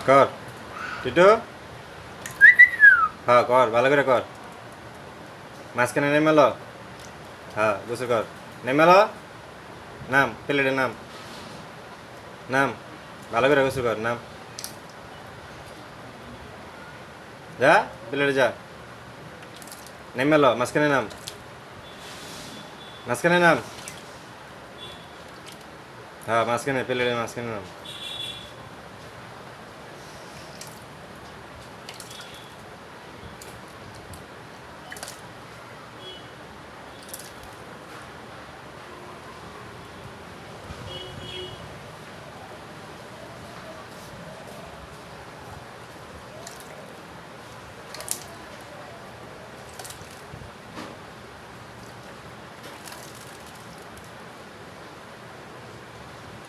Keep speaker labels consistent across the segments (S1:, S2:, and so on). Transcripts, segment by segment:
S1: কর টিটু হ্যাঁ কর ভালো করে কর মাঝখানে নেমেলো হ্যাঁ গোসল কর নেমেলো নাম প্লেটে নাম নাম ভালো করে গোসল কর নাম যা প্লেটে যা নেমেলো মাঝখানে নাম মাঝখানে নাম হ্যাঁ মাঝখানে প্লেটে মাঝখানে নাম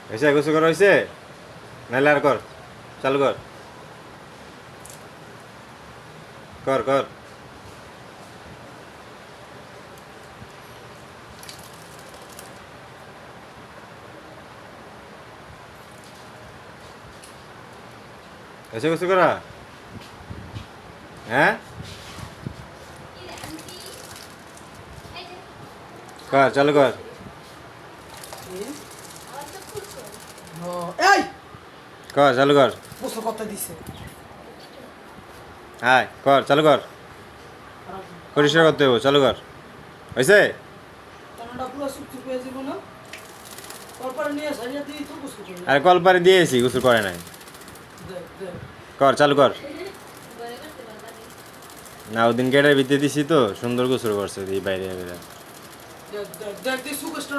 S1: হয়েছে গোসল করা হয়েছে নাহলে আর কর চালু কর কর কর হয়েছে গোসল করা হ্যাঁ কর চালু কর
S2: এই
S1: কর চালু কর
S2: গোসল করতে দিছে
S1: হাই কর চালু কর পরিষ্কার করতে হবে চালু কর হয়েছে
S2: কানাডা পুরো চুপচুপ হয়ে যাব না তারপরে নিয়ে সারিয়া দিই তো গোসল করবে
S1: আরে কল পারে দিয়েছি গোসল করে নাই
S2: দেখ দেখ
S1: কর চালু কর না ওদিন গেটের ভিতরে দিছি তো সুন্দর গোসল করছে এই বাইরে
S2: দেখ দেখ দেখ সুকেশটা